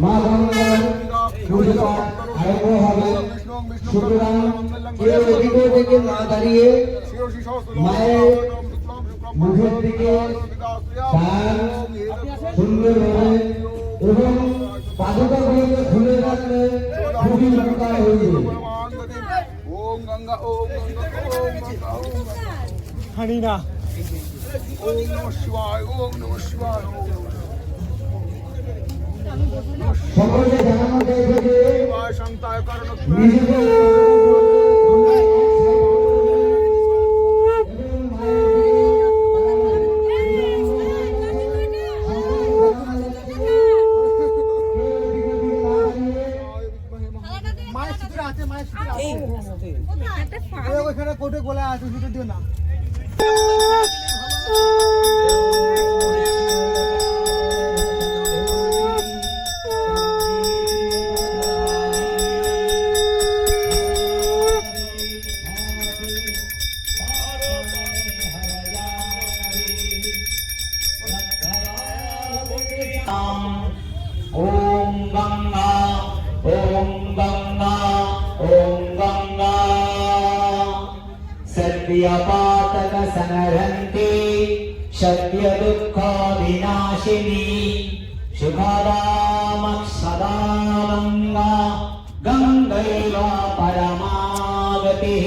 মা গঙ্গার পূজা আরম্ভ হবে। সুতরাং কেউ এদিকে ওদিকে না দাঁড়িয়ে মায়ের মুখের দিকে তার সুন্দরভাবে এবং পাদুকাগুলোকে খুলে রাখলে খুবই উপকার হইবে। ওম গঙ্গা ওম গঙ্গা হানি না। ওম নমঃ শিবায় ওম নমঃ শিবায়। সকলকে জানানো হয়েছে যে শান্তায় কারণ ওখানে কোটে গোলা আছে শুধু দিও না। ओम गंगा ओम गंगा ओम गंगा सत्यपातक संहरन्ति सत्य दुःख विनाशिनी शुभदामक्षदा गंगा गंगैव परमागतिः।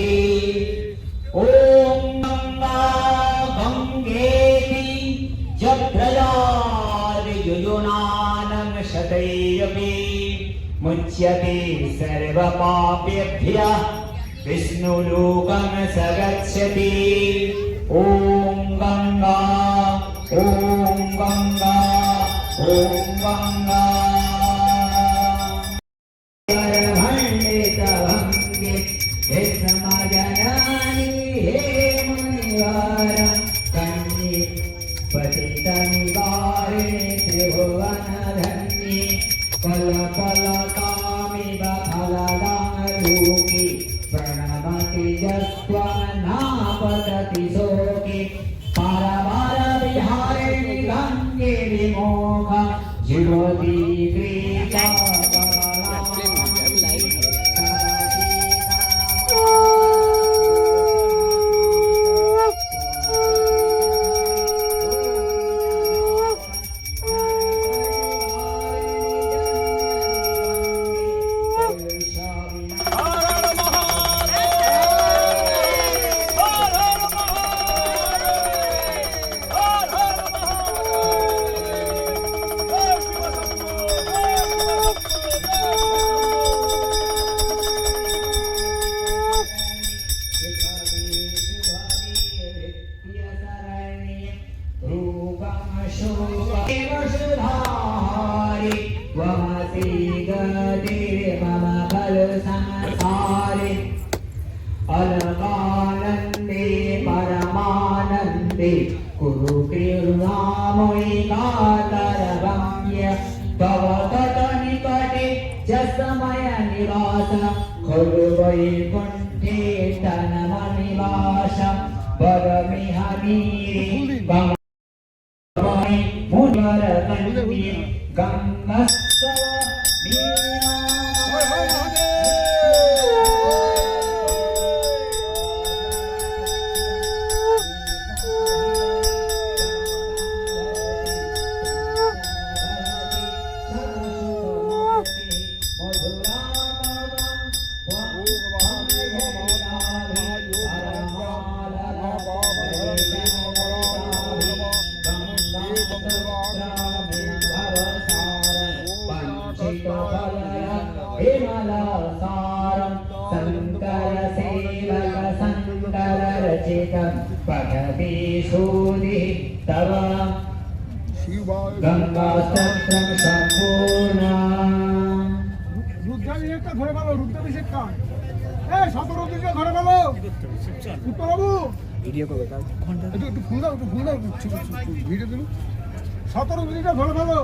ओम गंगा गंगेति जप्रयादियुजुनानं शतैरपि मुच्यते सर्वपापेभ्यः विष्णुलोकं स गच्छति। ओम गंगा ओम गंगा ओम गंगा परमण्डितभङ्गे हे समजनानि हे मुनिवारं कन्ये पतितनिवारिणे त्रिभुवनधन्ये फलफलकामिव फलदानरूपि प्रणमति यस्त्वमनापतति शोके परवरविहारिणि गङ्गे विमोह जीवति प्रीता अलकानन्दे परमानन्दे कुरु कृरुणामयि कातरगम्य तव ततनिकटे च समय निवास खलु वैकुण्ठे तन्मनिवास परमिहमीरे मुनिवरकन्ये गङ्गस्तव पठति सूरि तव गंगास्तोत्रं सम्पूर्ण रुद्राभिषेकটা ঘরে ভালো রুদ্রাভিষেকটা এই 17 দিকে ঘরে ভালো উত্তরবাবু একটু ফুল দাও ভিডিও দিন 17 মিনিটটা ভালো ভালো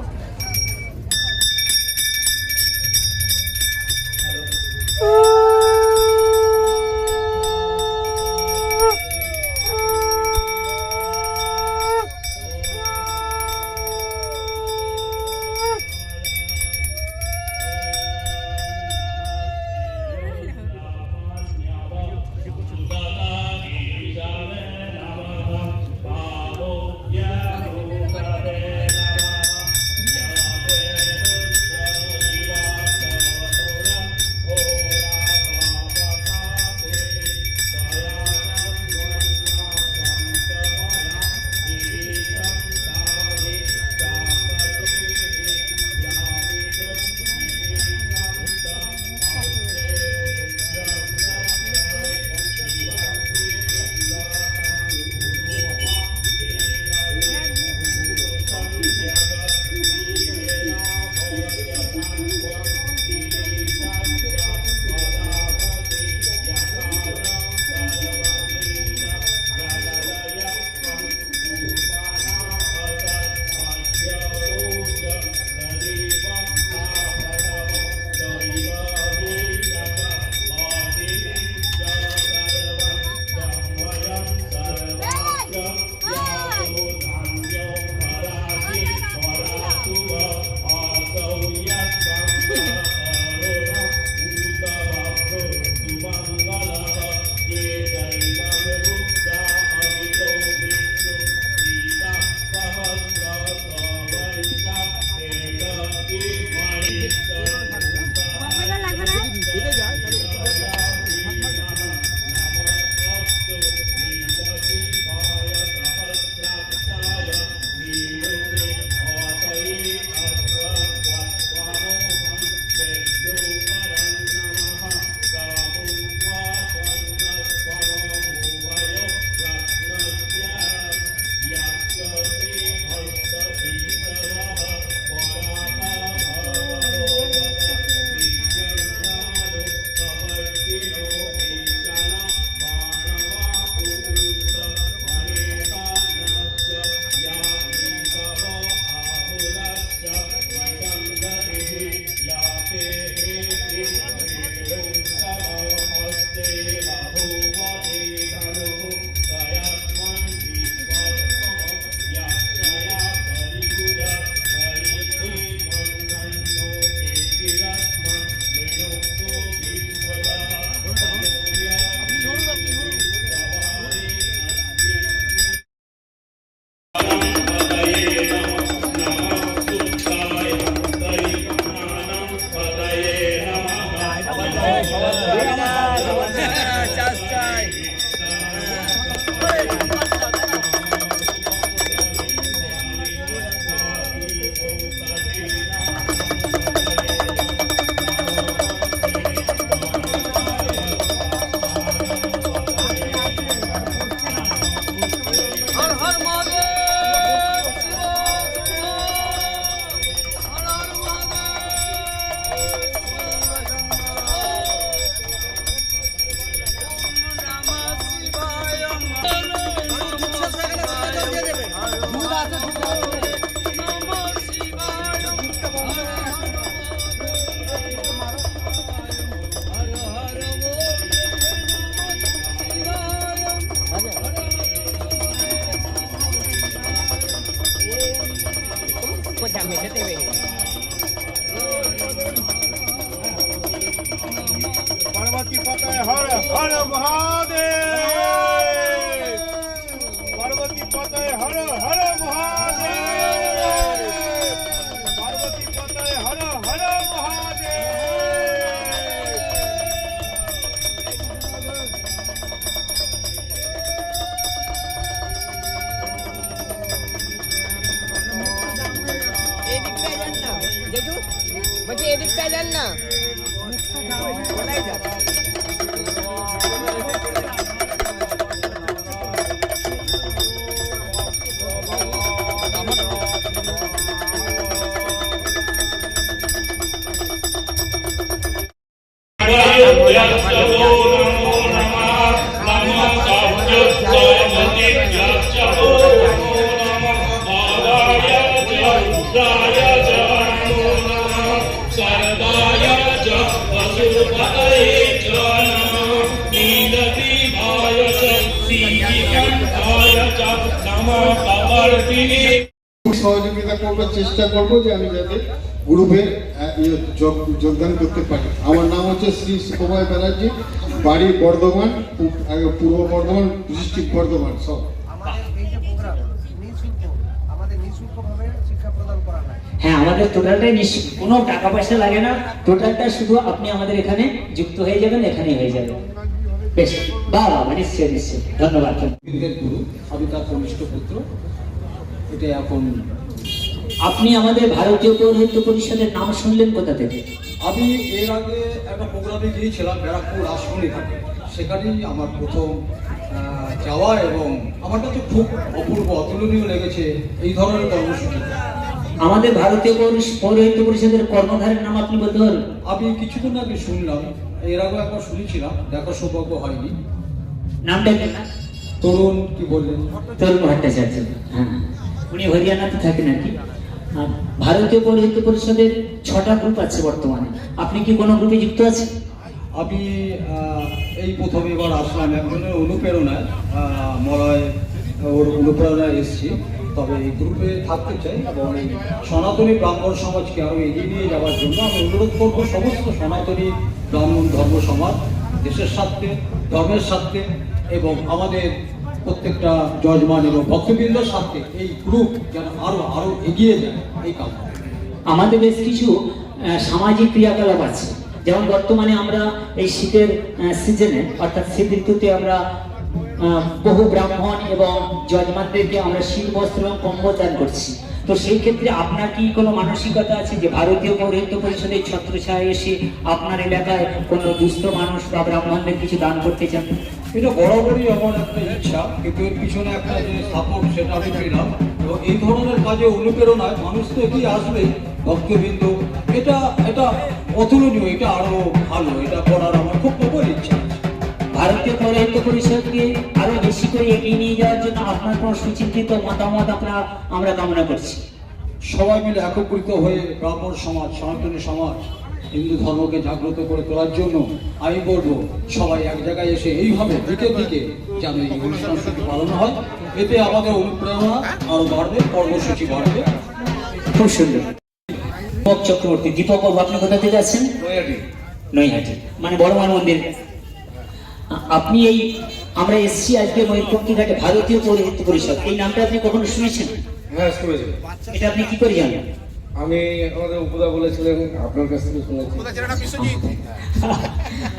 पार्वती पते हर हर महादेव पार्वती पते हर हर महादेव पार्वती पते हर हर महादेव সহযোগিতা করবো, চেষ্টা করবো যে আমি যাতে গ্রুপে যোগদান করতে পারি। আমার নাম হচ্ছে শ্রী সুকুমার ব্যানার্জি, বাড়ি বর্ধমান, পূর্ব বর্ধমান, ডিস্ট্রিক্ট বর্ধমান। সব আমাদের এই যে প্রোগ্রাম নিঃশুল্ক, আমাদের নিঃশুল্কভাবে শিক্ষা প্রদান করা হয়। হ্যাঁ, আমাদের টোটালটাই কোনো টাকা পয়সা লাগে না, টোটালটা শুধু আপনি আমাদের এখানে যুক্ত হয়ে যাবেন, এখানেই হয়ে যাবে। বেশ, বাবা, নিশ্চয়ই নিশ্চয়ই, ধন্যবাদ। বিদ্যের গুরু, আমি তার কনিষ্ঠ পুত্র। এটা এখন আপনি আমাদের ভারতীয় পৌরহিত্য পরিষদের নাম শুনলেন কোথা থেকে? আমি এর আগে একটা প্রোগ্রামে গিয়েছিলাম ব্যারাকপুর আশ্রমে থাকে, সেখানেই আমার প্রথম যাওয়া এবং আমার কাছে খুব অপূর্ব অতুলনীয় লেগেছে এই ধরনের কর্মসূচি। আমাদের ভারতীয় পৌরহিত্য পরিষদের কর্ণধারের নাম আপনি বলতে পারবেন? আমি কিছুক্ষণ আগে শুনলাম, এর আগে একবার শুনেছিলাম, দেখার সৌভাগ্য হয়নি। নামটা কি? তরুণ কি বললেন? তরুণ ভট্টাচার্য। হ্যাঁ, উনি হরিয়ানাতে থাকেন আর কি। আর ভারতীয় পৌরহিত্য পরিষদের 6টা গ্রুপ আছে বর্তমানে। আপনি কি কোনো গ্রুপে যুক্ত আছেন? আমি এই প্রথম এবার আসলাম একজনের অনুপ্রেরণায়, মলয় ওর অনুপ্রেরণায় এসেছি। তবে এই গ্রুপে থাকতে চাই এবং এই সনাতনী ব্রাহ্মণ সমাজকে আরও এগিয়ে নিয়ে যাওয়ার জন্য আমি অনুরোধ করবো সমস্ত সনাতনী ব্রাহ্মণ ধর্ম সমাজ দেশের স্বার্থে, ধর্মের স্বার্থে এবং আমাদের প্রত্যেকটা যজমান এবং ভক্তবৃন্দের স্বার্থে এই গ্রুপ যেন আরও এগিয়ে যায়, এই কাজ। আমাদের বেশ কিছু সামাজিক ক্রিয়াকলাপ আছে, যেমন বর্তমানে আমরা এই শীতের সিজনে অর্থাৎ শীত ঋতুতে আমরা বহু ব্রাহ্মণ এবং যজমানদেরকে আমরা শীত বস্ত্র এবং কম্বল দান করছি। তো সেই ক্ষেত্রে আপনার কি কোনো মানসিকতা আছে যে ভারতীয় পৌরহিত্য পরিষদের ছত্রছায়ায় এসে আপনার এলাকায় কোনো দুস্থ মানুষ বা ব্রাহ্মণদের কিছু দান করতে চান? এটা বরাবরই আমার একটা ইচ্ছা, কিন্তু এর পিছনে একটা যে সাপোর্ট সেটা আমি পেলাম এবং এই ধরনের কাজে অনুপ্রেরণায় মানুষ তো কি আসবে, ভক্তবৃন্দ, এটা অতুলনীয়, এটা আরো ভালো, এটা করার আমার খুব প্রবল ইচ্ছা আছে। ভারতীয় পৌরহিত্য পরিষদকে আরো বেশি করে এগিয়ে নিয়ে যাওয়ার জন্য আপনার কোনো সুচিন্তিত মতামত আমরা কামনা করছি। সবাই মিলে একত্রিত হয়ে ব্রাহ্মণ সমাজ, সনাতনী সমাজ, হিন্দু ধর্মকে জাগ্রত করে তোলার জন্য আমি বলবো সবাই এক জায়গায় এসে এইভাবে দিকে দিকে যেন এই অনুষ্ঠানটি পালন হয়। এতে আমাদের অনুপ্রেরণা আরো বাড়বে, কর্মসূচি বাড়বে। খুব সুন্দর। দীপক চক্রবর্তী, দীপক বাবু, আপনি কোথা থেকে আছেন? নৈহাটি, মানে বড়মান মন্দির। আপনি আমরা এসছি আজকে ময়ূরপঙ্খী ঘাটে ভারতীয় পৌরহিত্য পরিষদ, এই নামটা আপনি কখনো শুনেছেন? হ্যাঁ, শুনেছি। এটা আপনি কি করে জানেন? আমি আমাদের উপদা বলেছিলেন, আপনার কাছ থেকে শুনেছি।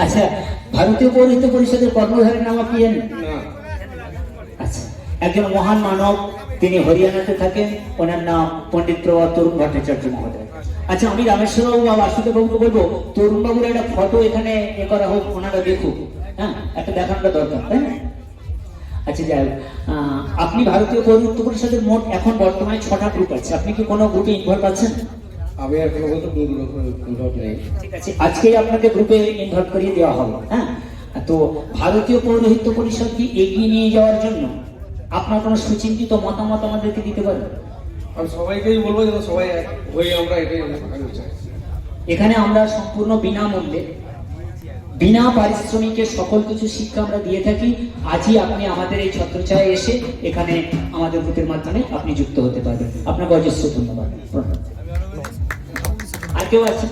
আচ্ছা, ভারতীয় পৌরহিত্য পরিষদের কর্ণধারের নাম আপনি জানেন? না। আচ্ছা, একজন মহান মানব, তিনি হরিয়ানাতে থাকেন, ওনার নাম পণ্ডিত প্রভাত তরুণ ভট্টাচার্য মহোদয়। আচ্ছা, আমি রামেশ্বরবাবু বা বাসুদেব বাবুকে বলবো তরুণ বাবুর একটা ফটো এখানে করা হোক, ওনারা দেখুক। হ্যাঁ, একটা দেখানোটা দরকার, তাই না? আচ্ছা, যাই হোক, আপনি ভারতীয় পৌরহিত্য পরিষদের মোট এখন বর্তমানে 6টা গ্রুপ আছে। আপনি কি কোনো গ্রুপে ইনভলভ আছেন? আমি এখনো বলতে ইনভলভ নেই। ঠিক আছে, আজকেই আপনাকে গ্রুপে ইনভলভ করিয়ে দেওয়া হবে। হ্যাঁ, তো ভারতীয় পৌরহিত্য পরিষদকে এগিয়ে নিয়ে যাওয়ার জন্য আপনার কোনো সুচিন্তিত মতামত আমাদেরকে দিতে পারেন? আমি সবাইকেই বলবো যেন সবাই এক হয়ে আমরা এটাই আগে চাই। এখানে আমরা সম্পূর্ণ বিনামূল্যে, বিনা পারিশ্রমিকে সকল কিছু শিক্ষা আমরা দিয়ে থাকি। আজই আপনি আমাদের এই ছত্রছায়ায় এসে এখানে আমাদের গ্রুপের মাধ্যমে আপনি যুক্ত হতে পারবেন। আপনাকে অজস্র ধন্যবাদ। আর কেউ আছে?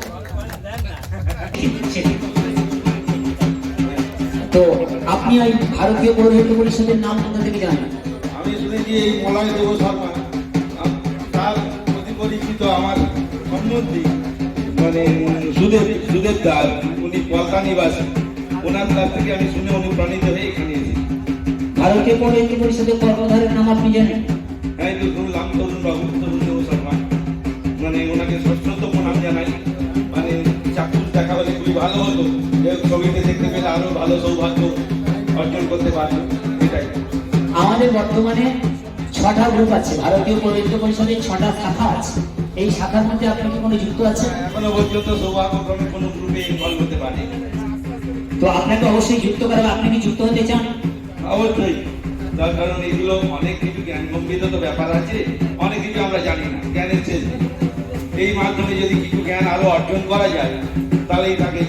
তো আপনি ওই ভারতীয় পৌরহিত্য পরিষদের নাম কোথা থেকে জানেন? আমি শুনেছি এই মলয় দেব শর্মা, তার প্রতি পরিচিত আমার সম্বন্ধী মানে সুদেব দাস, উনি কলকা নিবাসী, ওনার কাছ থেকে আমি শুনে অনুপ্রাণিত হয়ে এখানে এসেছি। ভারতীয় পৌরহিত্য পরিষদের কর্ণধারের নাম আপনি জানেন? হ্যাঁ, তো শুনলাম তরুণ বাবু, তরুণ দেব শর্মা, মানে ওনাকে ষষ্ঠতম নাম জানাই। মানে চাক্ষুষ দেখা হলে খুবই ভালো হতো, ছবিতে দেখতে পেলে আরো ভালো সৌভাগ্য অর্জন করতে পারবো, এটাই। আমাদের বর্তমানে 6টা গ্রুপ আছে, ভারতীয় পৌরহিত্য পরিষদের 6টা শাখা আছে। এই শাখার মধ্যে আপনি কি কোনো যুক্ত আছেন? এখনো পর্যন্ত সৌভাগ্যক্রমে কোনো গ্রুপে ইনভলভ হতে পারি। তো আপনাকে অবশ্যই যুক্ত করাবে। আপনি কি যুক্ত হতে চান? অবশ্যই, তার কারণ এগুলো অনেক কিছু জ্ঞান গম্ভীর তো ব্যাপার আছে, অনেক কিছু আমরা জানি না, জ্ঞানের শেষ নেই। এই মাধ্যমে যদি কিছু জ্ঞান আরো অর্জন করা যায় তাহলেই থাকে।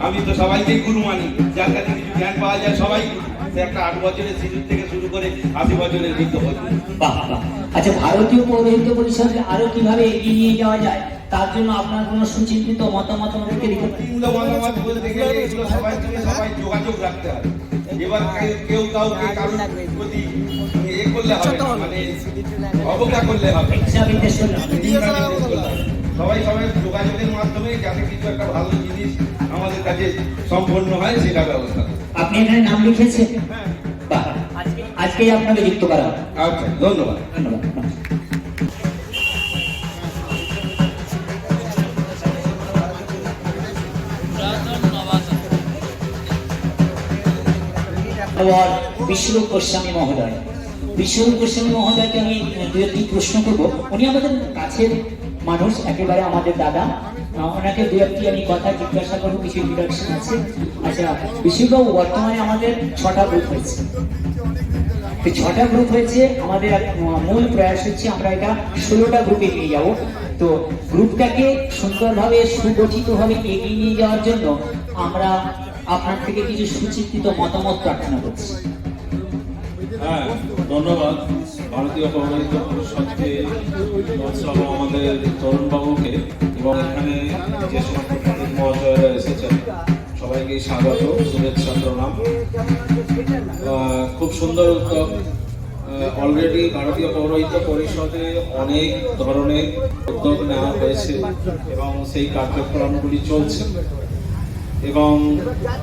আমি তো সবাইকেই গুরু মানি, যার কাছে কিছু জ্ঞান পাওয়া যায় সবাই গুরু। সে একটা 8 বছরের শিশু থেকে শুরু করে 80 বছরের বৃদ্ধ পর্যন্ত। বাহ বাহ। আচ্ছা, ভারতীয় পৌরোহিত্য পরিষদকে আরো কিভাবে এগিয়ে নিয়ে যাওয়া যায় তার জন্য আপনার কোনো সুচিন্তিত মতামত আমাদেরকে দিতে পারেন? এগুলো মতামত বলতে গেলে এগুলো সবাই সঙ্গে সবাই যোগাযোগ রাখতে হবে। এবার কেউ কাউকে কারোর প্রতি করলে হবে না, মানে অবজ্ঞা করলে হবে না। হিসাব নিকেশ করলে হবে। সবাই সবাই যোগাযোগের মাধ্যমে যাতে কিছু একটা ভালো জিনিস আমাদের কাছে সম্পন্ন হয় সেটা ব্যবস্থা করবে। আপনি এখানে নাম লিখেছেন? বাহ, আজকেই আপনাকে যুক্ত করা হবে। আচ্ছা, ধন্যবাদ। ধন্যবাদ। এবার বিশ্বরূপ গোস্বামী মহোদয়, বিশ্বরূপ গোস্বামী মহোদয়কে আমি দু একটি প্রশ্ন করব। উনি আমাদের কাছের মানুষ, একেবারে আমাদের দাদা। ওনাকে দু একটি আমি কথা জিজ্ঞাসা করবো, কিছু ইন্ট্রোডাকশন আছে। আচ্ছা বিশ্ববাবু, বর্তমানে আমাদের 6টা গ্রুপ হয়েছে। এই 6টা গ্রুপ হয়েছে, আমাদের মূল প্রয়াস হচ্ছে আমরা এটা 16টা গ্রুপে নিয়ে যাব। তো গ্রুপটাকে সুন্দরভাবে সুগঠিতভাবে এগিয়ে নিয়ে যাওয়ার জন্য আমরা আপনার থেকে কিছু সুচিন্তিত মতামত প্রার্থনা করছি। হ্যাঁ, ধন্যবাদ ভারতীয় পৌরোহিত্য পরিষদকে, সহ আমাদের তরুণবাবুকে এবং এখানে যে সমস্ত পণ্ডিত মহাশয়রা এসেছেন সবাইকে স্বাগত, শুভেচ্ছা, প্রণাম। খুব সুন্দর উদ্যোগ। অলরেডি ভারতীয় পৌরোহিত্য পরিষদে অনেক ধরনের উদ্যোগ নেওয়া হয়েছে এবং সেই কার্যক্রমগুলি চলছে এবং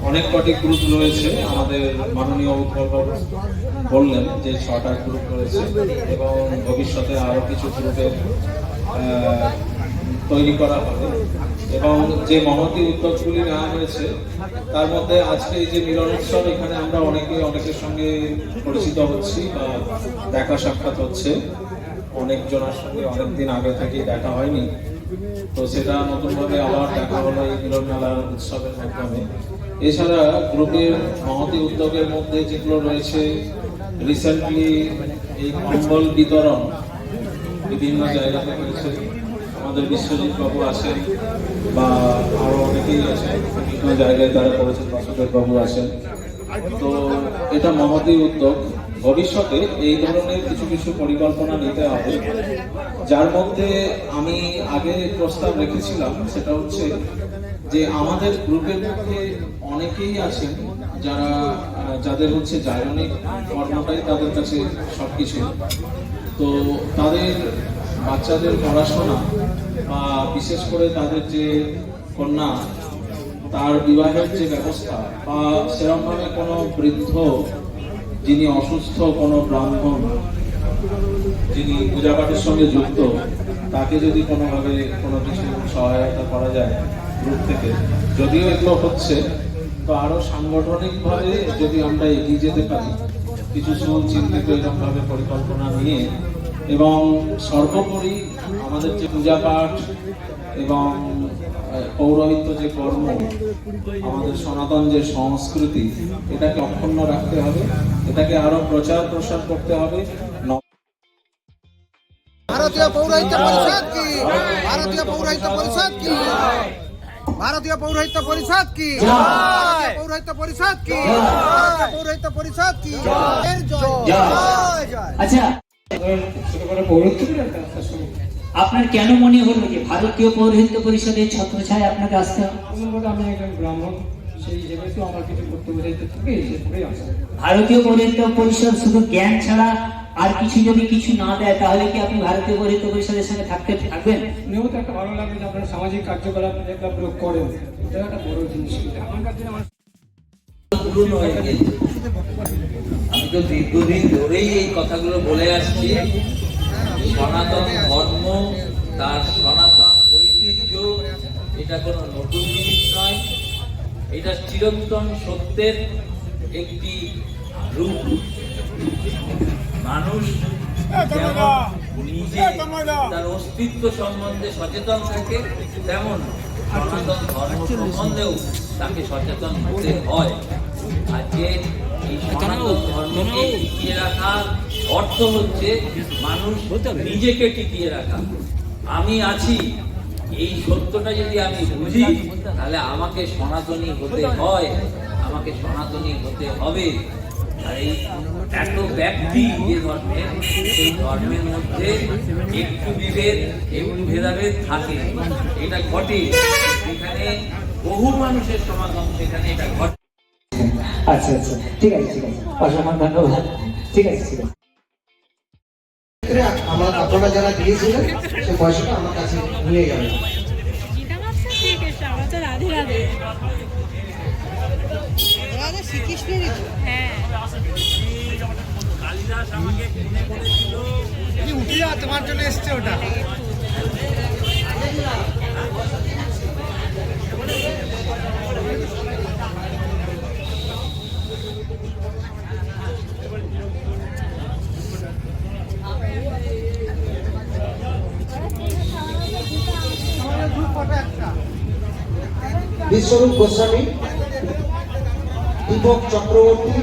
অনেক কটি গ্রুপ রয়েছে। আমাদের মাননীয় উৎপলবাবু বললেন যে 6টা গ্রুপ রয়েছে এবং ভবিষ্যতে আরো কিছু গ্রুপের তৈরি করা হবে এবং যে মহতী উদ্যোগগুলি নেওয়া হয়েছে তার মধ্যে আজকে এই যে মিলন উৎসব, এখানে আমরা অনেকের সঙ্গে পরিচিত হচ্ছি বা দেখা সাক্ষাৎ হচ্ছে। অনেকজনের সঙ্গে অনেকদিন আগে থেকে দেখা হয়নি, তো সেটা নতুনভাবে আবার দেখা হলো এই মিলন মেলার উৎসবের মাধ্যমে। এছাড়া গ্রুপের মহতী উদ্যোগের মধ্যে যেগুলো রয়েছে, রিসেন্টলি এই কম্বল বিতরণ বিভিন্ন জায়গাতে হয়েছে। আমাদের বিশ্বজিৎ বাবু আছেন বা আরো অনেকেই আছেন, বিভিন্ন জায়গায় তারা করেছেন, বাসুদেব বাবু আছেন। তো এটা মহতী উদ্যোগ। ভবিষ্যতে এই ধরনের কিছু কিছু পরিকল্পনা নিতে হবে, যার মধ্যে আমি আগে প্রস্তাব রেখেছিলাম সেটা হচ্ছে যে আমাদের গ্রুপের মধ্যে অনেকেই আছেন যাদের হচ্ছে জায়নিক কর্মটাই তাদের কাছে সবকিছু। তো তাদের বাচ্চাদের পড়াশোনা বা বিশেষ করে তাদের যে কন্যা, তার বিবাহের যে ব্যবস্থা বা সেরকমভাবে কোনো বৃদ্ধ যিনি অসুস্থ, কোনো ব্রাহ্মণ যিনি পূজাপাঠের সঙ্গে যুক্ত, তাকে যদি কোনোভাবে কোনো কিছু সহায়তা করা যায় গ্রুপ থেকে, যদিও এগুলো হচ্ছে, তো আরো সাংগঠনিকভাবে যদি আমরা এগিয়ে যেতে পারি কিছু সুচিন্তিত এরকমভাবে পরিকল্পনা নিয়ে, এবং সর্বোপরি আমাদের যে পূজাপাঠ এবং পৌরোহিত্য যে কর্ম, আমাদের সনাতন যে সংস্কৃতি, এটাকে অক্ষুণ্ণ রাখতে হবে, এটাকে আরো প্রচার প্রসার করতে হবে। ভারতীয় পৌরোহিত্য পরিষদ কি? ভারতীয় পৌরোহিত্য পরিষদ কি? ভারতীয় পৌরোহিত্য পরিষদ কি? পৌরোহিত্য পরিষদ কি? ভারতীয় পৌরোহিত্য পরিষদ কি? এর জয় জয় জয়। আচ্ছা, আপনার কেন মনে হলো যে ভারতীয় পৌরোহিত্য পরিষদের ছত্রছায়ায় আপনাকে আসতে হবে? আমি একজন ব্রাহ্মণ, সেই হিসেবে তো আমার কিছু কর্তব্য দায়িত্ব থাকে, সেভাবেই আসা। ভারতীয় পৌরোহিত্য পরিষদ শুধু জ্ঞান ছাড়া আর কিছু যদি কিছু না দেয়, তাহলে কি আপনি ভারতীয় পৌরোহিত্য পরিষদের সঙ্গে থাকবেন? নিয়েও তো একটা ভালো লাগবে যে আপনারা সামাজিক কার্যকলাপ যেগুলো প্রয়োগ করেন, এটা একটা বড় জিনিস। এখনকার দিনে আমার আমি তো দীর্ঘদিন ধরেই এই কথাগুলো বলে আসছি। সনাতন ধর্ম, তার সনাতন ঐতিহ্য, এটা কোনো নতুন জিনিস নয়, এটা চিরন্তন সত্যের একটি রূপ। মানুষ যেমন নিজে তার অস্তিত্ব সম্বন্ধে সচেতন থাকে, তেমন সনাতন ধর্ম সম্বন্ধেও তাকে সচেতন হতে হয়। আজকে এই সনাতন ধর্মকে টিকিয়ে রাখার অর্থ হচ্ছে মানুষ নিজেকে টিকিয়ে রাখা। আমি আছি, এই সত্যটা যদি আমি বুঝি, তাহলে আমাকে সনাতনী হতে হয়, আমাকে সনাতনী হতে হবে। আর এই এত ব্যক্তি যে ধর্মের, সেই ধর্মের মধ্যে একটু বিভেদ, একটু ভেদাভেদ থাকে, এটা ঘটে। সেখানে বহু মানুষের সমাগম, সেখানে এটা ঘটে। আচ্ছা আচ্ছা, ঠিক আছে ঠিক আছে, অসংখ্য ধন্যবাদ। ঠিক আছে ঠিক আছে। আপনারা যারা দিয়েছিলেন সেই পয়সাটা আমার কাছে নিয়ে যাবেন। রাধে রাধে। রাধে শ্রীকৃষ্ণেরই তো। হ্যাঁ, উঠে যাওয়া তোমার জন্য এসছে ওটা। বিশ্বরূপ গোস্বামী, দীপক চক্রবর্তী,